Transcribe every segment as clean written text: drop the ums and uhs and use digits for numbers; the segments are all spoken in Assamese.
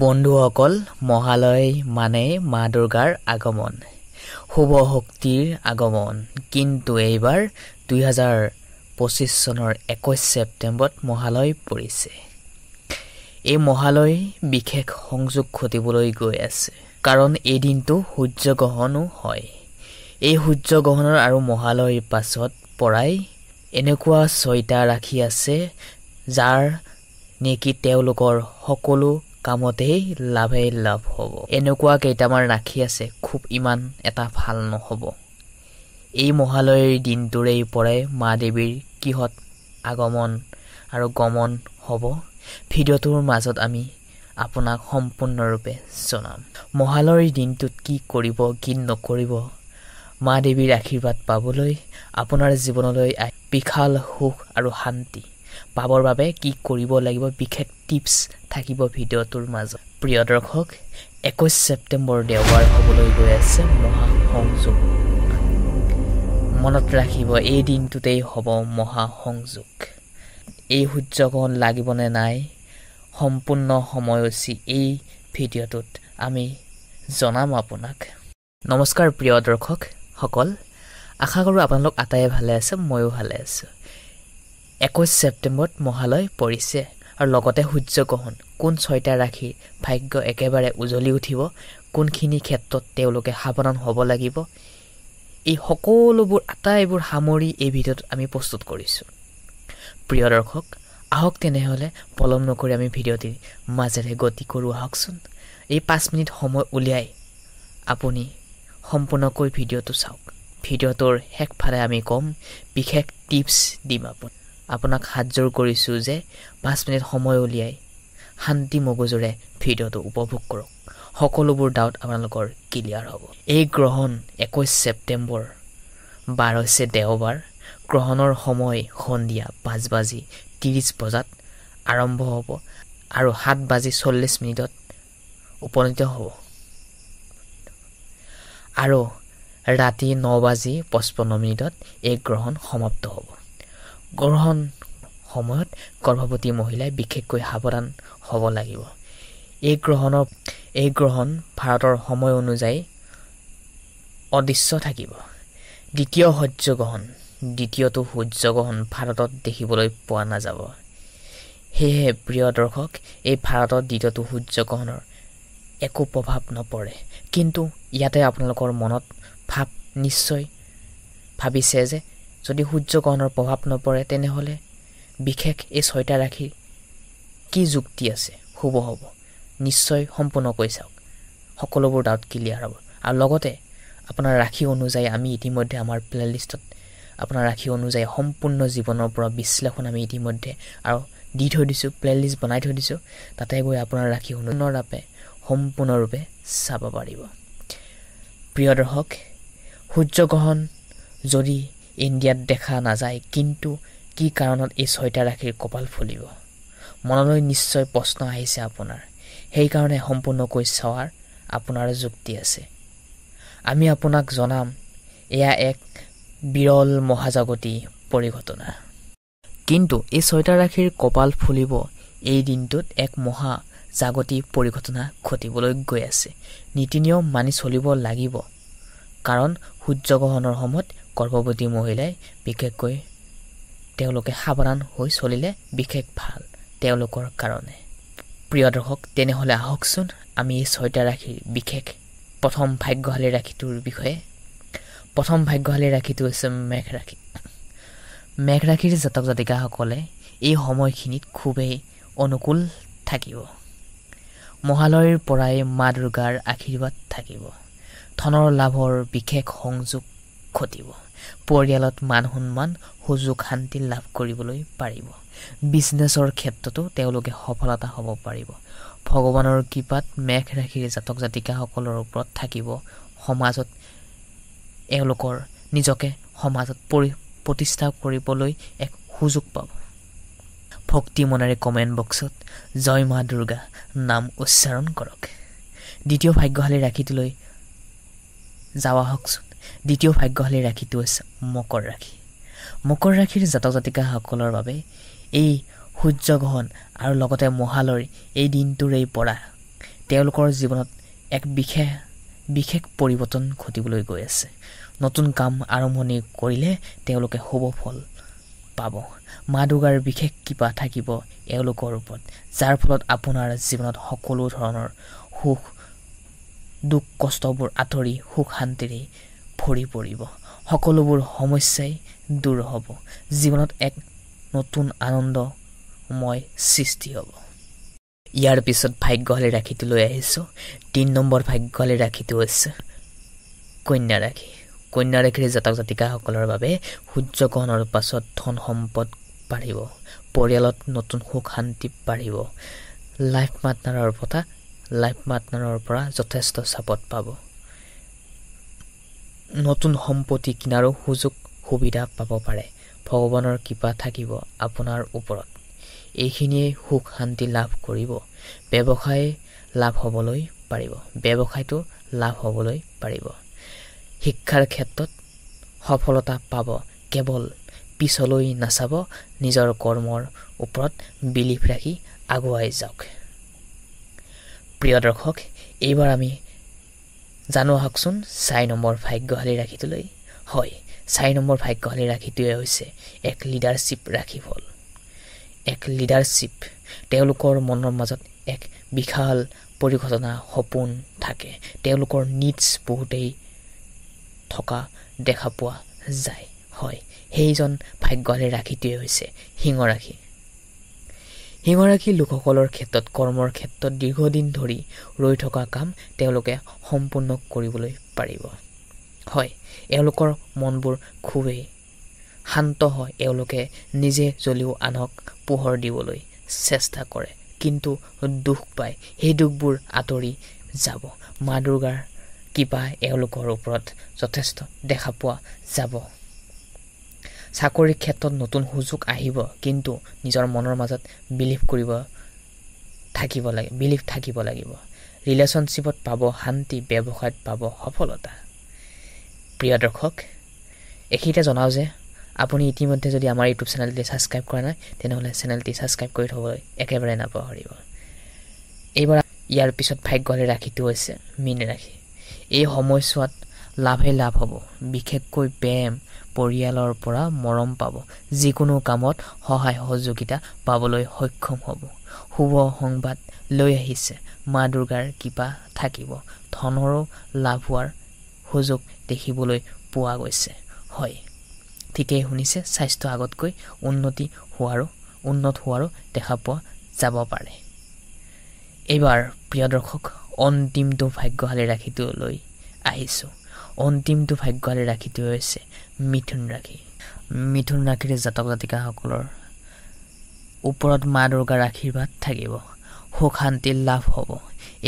বন্ধুসকল, মহালয় মানে মা দুৰ্গাৰ আগমন, শুভ শক্তিৰ আগমন। কিন্তু এইবাৰ 2025 চনৰ 21 ছেপ্টেম্বৰত মহালয় পৰিছে। এই মহালয় বিশেষ সংযোগ ঘটিবলৈ গৈ আছে, কাৰণ এই দিনটো সূৰ্যগ্ৰহণো হয়। এই সূৰ্যগ্ৰহণৰ আৰু মহালয়ৰ পাছত পৰাই এনেকুৱা 6টা ৰাশি আছে যাৰ নেকি তেওঁলোকৰ সকলো কামতেই লাভেই লাভ হ'ব। এনেকুৱা কেইটামান ৰাশি আছে খুব ইমান এটা ভাল নহ'ব। এই মহালয়ৰ দিনটোৰেই পৰাই মা দেৱীৰ কিহত আগমন আৰু গমন হ'ব, ভিডিঅ'টোৰ মাজত আমি আপোনাক সম্পূৰ্ণৰূপে জনাম। মহালয়ৰ দিনটোত কি কৰিব কি নকৰিব, মা দেৱীৰ আশীৰ্বাদ পাবলৈ, আপোনাৰ জীৱনলৈ বিশাল সুখ আৰু শান্তি পাবৰ বাবে কি কৰিব লাগিব, বিশেষ টিপছ থাকিব ভিডিঅ'টোৰ মাজত। প্ৰিয় দৰ্শক, 21 ছেপ্টেম্বৰ দেওবাৰ হ'বলৈ গৈ আছে মহাসংযোগ। মনত ৰাখিব, এই দিনটোতেই হ'ব মহাসংযোগ। এই সূৰ্যগ্ৰহণ লাগিবনে নাই, সম্পূৰ্ণ সময়সূচী এই ভিডিঅ'টোত আমি জনাম আপোনাক। নমস্কাৰ প্ৰিয় দৰ্শক সকল, আশা কৰোঁ আপোনালোক আটাইয়ে ভালে আছে, ময়ো ভালে আছোঁ। 21 ছেপ্টেম্বৰত মহালয় পৰিছে আৰু লগতে সূৰ্যগ্ৰহণ। কোন 6টা ৰাশিৰ ভাগ্য একেবাৰে উজ্বলি উঠিব, কোনখিনি ক্ষেত্ৰত তেওঁলোকে সাৱধান হ'ব লাগিব, এই সকলোবোৰ আটাইবোৰ সামৰি এই ভিডিঅ'ত আমি প্ৰস্তুত কৰিছোঁ। প্ৰিয় দৰ্শক, আহক তেনেহ'লে পলম নকৰি আমি ভিডিঅ'টিৰ মাজেৰে গতি কৰোঁ আহকচোন। এই 5 মিনিট সময় উলিয়াই আপুনি সম্পূৰ্ণকৈ ভিডিঅ'টো চাওক। ভিডিঅ'টোৰ শেষফালে আমি ক'ম বিশেষ টিপছ দিম আপোনাক হাতযোৰ কৰিছোঁ যে 5 মিনিট সময় উলিয়াই শান্তি মগজুৰে ভিডিঅ'টো উপভোগ কৰক। সকলোবোৰ ডাউট আপোনালোকৰ ক্লিয়াৰ হ'ব। এই গ্ৰহণ 21 ছেপ্টেম্বৰ বাৰ হৈছে দেওবাৰ। গ্ৰহণৰ সময় সন্ধিয়া 5:30 বজাত আৰম্ভ হ'ব আৰু 7:40 উপনীত হ'ব আৰু ৰাতি 9:55 এই গ্ৰহণ সমাপ্ত হ'ব। গ্ৰহণ সময়ত গৰ্ভৱতী মহিলাই বিশেষকৈ সাৱধান হ'ব লাগিব। এই গ্ৰহণ ভাৰতৰ সময় অনুযায়ী অদৃশ্য থাকিব। দ্বিতীয় সূৰ্যগ্ৰহণ ভাৰতত দেখিবলৈ পোৱা নাযাব। সেয়েহে প্ৰিয় দৰ্শক, এই ভাৰতত দ্বিতীয়টো সূৰ্যগ্ৰহণৰ একো প্ৰভাৱ নপৰে। কিন্তু ইয়াতে আপোনালোকৰ মনত নিশ্চয় ভাবিছে যে যদি সূৰ্যগ্ৰহণৰ প্ৰভাৱ নপৰে তেনেহ'লে বিশেষ এই 6টা ৰাশিৰ কি যুক্তি আছে, শুভ হ'ব। নিশ্চয় সম্পূৰ্ণকৈ চাওক, সকলোবোৰ ডাউট ক্লিয়াৰ হ'ব। আৰু লগতে আপোনাৰ ৰাশি অনুযায়ী আমি ইতিমধ্যে আমাৰ প্লেলিষ্টত আপোনাৰ ৰাশি অনুযায়ী সম্পূৰ্ণ জীৱনৰ পৰা বিশ্লেষণ আমি ইতিমধ্যে আৰু দি থৈ দিছোঁ, প্লেলিষ্ট বনাই থৈ দিছোঁ। তাতে গৈ আপোনাৰ ৰাশি সম্পূৰ্ণৰূপে চাব পাৰিব। প্ৰিয় দৰ্শক, সূৰ্যগ্ৰহণ যদি ইণ্ডিয়াত দেখা নাযায়, কিন্তু কি কাৰণত এই 6টা ৰাশিৰ কপাল ফুলিব, মনলৈ নিশ্চয় প্ৰশ্ন আহিছে আপোনাৰ। সেইকাৰণে সম্পূৰ্ণকৈ চোৱাৰ আপোনাৰ যুক্তি আছে। আমি আপোনাক জনাম, এয়া এক বিৰল মহাজাগতিক পৰিঘটনা। কিন্তু এই 6টা ৰাশিৰ কপাল ফুলিব এই দিনটোত এক মহাজাগতিক পৰিঘটনা ঘটিবলৈ গৈ আছে। নীতি নিয়ম মানি চলিব লাগিব, কাৰণ সূৰ্যগ্ৰহণৰ সময়ত গৰ্ভৱতী মহিলাই বিশেষকৈ তেওঁলোকে সাৱধান হৈ চলিলে বিশেষ ভাল তেওঁলোকৰ কাৰণে। প্ৰিয় দৰ্শক, তেনেহ'লে আহকচোন আমি এই 6টা ৰাশিৰ বিশেষ প্ৰথম ভাগ্যশালী ৰাশিটোৰ বিষয়ে। প্ৰথম ভাগ্যশালী ৰাশিটো হৈছে মেঘ ৰাশি। মেঘ ৰাশিৰ জাতক জাতিকাসকলে এই সময়খিনিত খুবেই অনুকূল থাকিব। মহালয়ৰ পৰাই মা দুৰ্গাৰ আশীৰ্বাদ থাকিব। ধনৰ লাভৰ বিশেষ সংযোগ ঘটিব। পৰিয়ালত মান সন্মান, সুযোগ শান্তি লাভ কৰিবলৈ পাৰিব। বিজনেছৰ ক্ষেত্ৰতো তেওঁলোকে সফলতা হ'ব পাৰিব। ভগৱানৰ কৃপাত মেঘ ৰাশিৰ জাতক জাতিকাসকলৰ ওপৰত থাকিব। সমাজত এওঁলোকৰ নিজকে সমাজত প্ৰতিষ্ঠা কৰিবলৈ এক সুযোগ পাব। ভক্তি মনেৰে কমেণ্ট বক্সত জয় মা দুৰ্গা নাম উচ্চাৰণ কৰক। দ্বিতীয় ভাগ্যশালী ৰাশিটোলৈ যাওঁ আহকচোন। দ্বিতীয় ভাগ্যশালী ৰাশিটো হৈছে মকৰ ৰাশি। মকৰ ৰাশিৰ জাতক জাতিকাসকলৰ বাবে এই সূৰ্যগ্ৰহণ আৰু লগতে মহালয়ৰ এই দিনটোৰেই পৰা তেওঁলোকৰ জীৱনত এক বিশেষ পৰিৱৰ্তন ঘটিবলৈ গৈ আছে। নতুন কাম আৰম্ভণি কৰিলে তেওঁলোকে শুভ ফল পাব। মা দুৰ্গাৰ বিশেষ কৃপা থাকিব এওঁলোকৰ ওপৰত, যাৰ ফলত আপোনাৰ জীৱনত সকলো ধৰণৰ সুখ দুখ কষ্টবোৰ আঁতৰি সুখ শান্তিৰে ভৰি পৰিব। সকলোবোৰ সমস্যাই দূৰ হ'ব। জীৱনত এক নতুন আনন্দময় সৃষ্টি হ'ব। ইয়াৰ পিছত ভাগ্যশালী ৰাশিটো লৈ আহিছোঁ। ৩ নম্বৰ ভাগ্যশালী ৰাশিটো হৈছে কন্যা ৰাশি। কন্যা ৰাশিৰ জাতক জাতিকাসকলৰ বাবে সূৰ্যগ্ৰহণৰ পাছত ধন সম্পদ বাঢ়িব, পৰিয়ালত নতুন সুখ শান্তি বাঢ়িব। লাইফ পাৰ্টনাৰৰ পৰা যথেষ্ট চাপত পাব। নতুন সম্পত্তি কিনাৰো সুযোগ সুবিধা পাব পাৰে। ভগৱানৰ কৃপা থাকিব আপোনাৰ ওপৰত। এইখিনিয়ে সুখ শান্তি লাভ কৰিব। ব্যৱসায়টো লাভ হ'বলৈ পাৰিব। শিক্ষাৰ ক্ষেত্ৰত সফলতা পাব। কেৱল পিছলৈ নাচাব, নিজৰ কৰ্মৰ ওপৰত বিলিভ ৰাখি আগুৱাই যাওক। প্ৰিয় দৰ্শক, এইবাৰ আমি জানো আহকচোন ৪ নম্বৰ ভাগ্যশালী ৰাশিটোলৈ। হয়, ৪ নম্বৰ ভাগ্যশালী ৰাশিটোৱে হৈছে এক লিডাৰশ্বিপ ৰাশিফল। এক লিডাৰশ্বিপ, তেওঁলোকৰ মনৰ মাজত এক বিশাল পৰিঘটনা সপোন থাকে। তেওঁলোকৰ নিডছ বহুতেই থকা দেখা পোৱা যায়। হয়, সেইজন ভাগ্যশালী ৰাশিটোৱে হৈছে সিংহ ৰাশি। সিংহ ৰাশিৰ লোকসকলৰ ক্ষেত্ৰত কৰ্মৰ ক্ষেত্ৰত দীৰ্ঘদিন ধৰি ৰৈ থকা কাম তেওঁলোকে সম্পূৰ্ণ কৰিবলৈ পাৰিব। হয়, এওঁলোকৰ মনবোৰ খুবেই শান্ত হয়। এওঁলোকে নিজে জ্বলিও আনক পোহৰ দিবলৈ চেষ্টা কৰে, কিন্তু দুখ পায়। সেই দুখবোৰ আঁতৰি যাব। মা দুৰ্গাৰ কৃপা এওঁলোকৰ ওপৰত যথেষ্ট দেখা পোৱা যাব। চাকৰিৰ ক্ষেত্ৰত নতুন সুযোগ আহিব, কিন্তু নিজৰ মনৰ মাজত বিলিভ থাকিব লাগিব। ৰিলেশ্যনশ্বিপত পাব শান্তি, ব্যৱসায়ত পাব সফলতা। প্ৰিয় দৰ্শক, এইখিনিতে জনাওঁ যে আপুনি ইতিমধ্যে যদি আমাৰ ইউটিউব চেনেলটি ছাবস্ক্ৰাইব কৰা নাই, তেনেহ'লে চেনেলটি ছাবস্ক্ৰাইব কৰি থ'বলৈ একেবাৰে নাপাহৰিব। এইবাৰ ইয়াৰ পিছত ভাগ্যশালী ৰাশিটো হৈছে মীন ৰাশি। এই সময়ছোৱাত লাভেই লাভ হ'ব। বিশেষকৈ প্ৰেম, পৰিয়ালৰ পৰা মৰম পাব। যিকোনো কামত সহায় সহযোগিতা পাবলৈ সক্ষম হ'ব। শুভ সংবাদ লৈ আহিছে। মা দুৰ্গাৰ কৃপা থাকিব। ধনৰো লাভ হোৱাৰ সুযোগ দেখিবলৈ পোৱা গৈছে। হয়, ঠিকেই শুনিছে, স্বাস্থ্য আগতকৈ উন্নত হোৱাৰো দেখা পোৱা যাব পাৰে। এইবাৰ প্ৰিয় দৰ্শক, অন্তিমটো ভাগ্যশালী ৰাশিটো লৈ আহিছোঁ। অন্তিমটো ভাগ্যশালী ৰাশিটো হৈছে মিথুন ৰাশি। মিথুন ৰাশিৰ জাতক জাতিকাসকলৰ ওপৰত মা দুৰ্গাৰ আশীৰ্বাদ থাকিব। সুখ শান্তি লাভ হ'ব।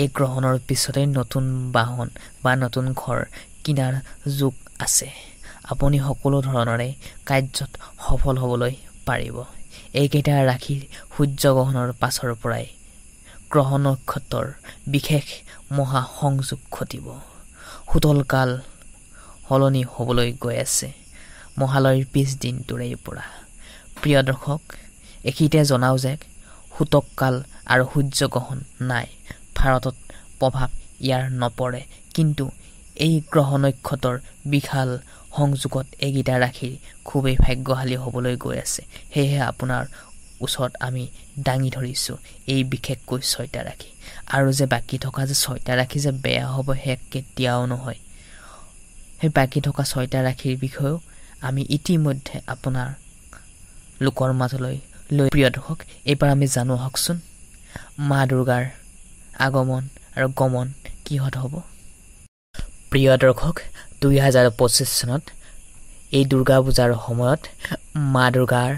এই গ্ৰহণৰ পিছতে নতুন বাহন বা নতুন ঘৰ কিনাৰ যোগ আছে। আপুনি সকলো ধৰণৰে কাৰ্যত সফল হ'বলৈ পাৰিব। এইকেইটা ৰাশিৰ সূৰ্যগ্ৰহণৰ পাছৰ পৰাই গ্ৰহ নক্ষত্ৰৰ বিশেষ মহা সংযোগ ঘটিব। সুতলকাল সলনি হ'বলৈ গৈ আছে মহালয়ৰ পিছদিনটোৰে পৰা। প্ৰিয় দৰ্শক, এইখিনিতে জনাওঁ যে সূতককাল আৰু সূৰ্যগ্ৰহণ নাই। ভাৰতত প্ৰভাৱ ইয়াৰ নপৰে, কিন্তু এই গ্ৰহ নক্ষত্ৰৰ বিশাল সংযোগত এইকেইটা ৰাশিৰ খুবেই ভাগ্যশালী হ'বলৈ গৈ আছে। সেয়েহে আপোনাৰ ওচৰত আমি দাঙি ধৰিছোঁ এই বিশেষকৈ 6টা ৰাশি। আৰু যে বাকী থকা যে 6টা ৰাশি যে বেয়া হ'ব, সেই কেতিয়াও নহয়। সেই বাকী থকা 6টা ৰাশিৰ বিষয়েও আমি ইতিমধ্যে আপোনাৰ লোকৰ মাজলৈ লৈ। প্ৰিয় দৰ্শক, এইবাৰ আমি জানো আহকচোন মা দুৰ্গাৰ আগমন আৰু গমন কিহত হ'ব। প্ৰিয় দৰ্শক, 2025 চনত এই দুৰ্গা পূজাৰ সময়ত মা দুৰ্গাৰ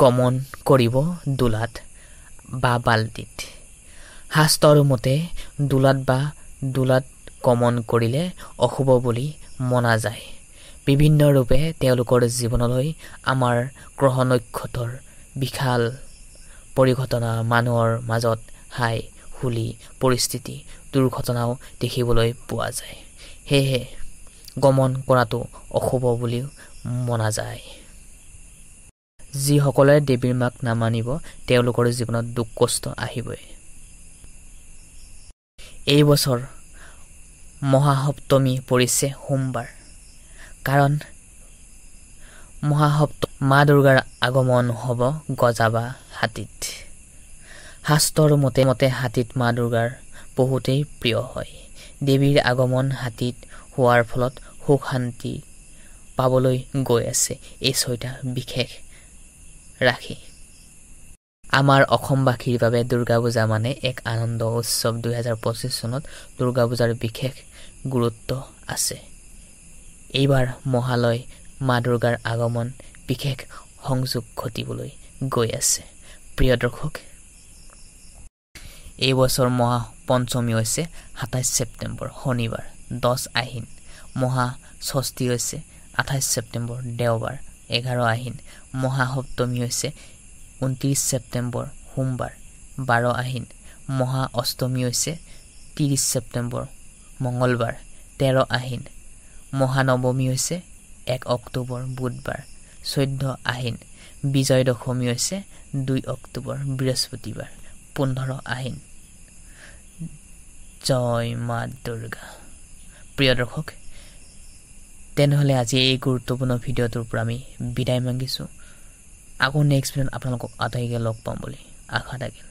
গমন কৰিব দোলাত বা বাল্টিত। শাস্ত্ৰৰ মতে দোলাত গমন কৰিলে অশুভ বুলি মনা যায়। বিভিন্ন ৰূপে তেওঁলোকৰ জীৱনলৈ আমাৰ গ্ৰহ নক্ষত্ৰৰ বিশাল পৰিঘটনা, মানুহৰ মাজত হাই হুলি পৰিস্থিতি, দুৰ্ঘটনাও দেখিবলৈ পোৱা যায়। সেয়েহে গমন কৰাটো অশুভ বুলিও মনা যায়। যিসকলে দেৱীৰ মাক নামানিব, তেওঁলোকৰ জীৱনত দুখ কষ্ট আহিবই। এই বছৰ মহাসপ্তমী পৰিছে সোমবাৰ কাৰণ মা দুৰ্গাৰ আগমন হ'ব গজা বা হাতীত শাস্ত্ৰৰ মতে হাতীত মা দুৰ্গাৰ বহুতেই প্ৰিয় হয় দেৱীৰ আগমন হাতীত হোৱাৰ ফলত সুখ শান্তি পাবলৈ গৈ আছে এই 6টা বিশেষ ৰাখি আমাৰ অসমবাসীৰ বাবে দুৰ্গা পূজা মানে এক আনন্দ উৎসৱ 2025 চনত দুৰ্গা পূজাৰ বিশেষ গুৰুত্ব আছে এইবাৰ মহালয় মা দুৰ্গাৰ আগমন বিশেষ সংযোগ ঘটিবলৈ গৈ আছে প্ৰিয় দৰ্শক এই বছৰ মহা পঞ্চমী হৈছে 27 ছেপ্টেম্বৰ শনিবাৰ 10 আহিন মহা ষষ্ঠী হৈছে 28 ছেপ্টেম্বৰ দেওবাৰ 11 আহিন মহা সপ্তমী হৈছে 29 ছেপ্টেম্বৰ সোমবাৰ 12 আহিন মহা অষ্টমী হৈছে 30 ছেপ্টেম্বৰ মঙ্গলবাৰ 13 আহিন মহা নৱমী হৈছে 1 অক্টোবৰ বুধবাৰ 14 আহিন বিজয় দশমী হৈছে 2 অক্টোবৰ বৃহস্পতিবাৰ 15 আহিন জয় মা দুৰ্গা প্ৰিয় দৰ্শক তেনেহলে আজি এই গুৰুত্বপূৰ্ণ ভিডিঅ'টোৰ পৰা আমি বিদায় মাগিছো আকৌ নেক্সট ভিডিঅ'ত আপোনালোকক আটাইকে লগ পাম বুলি আশা থাকিল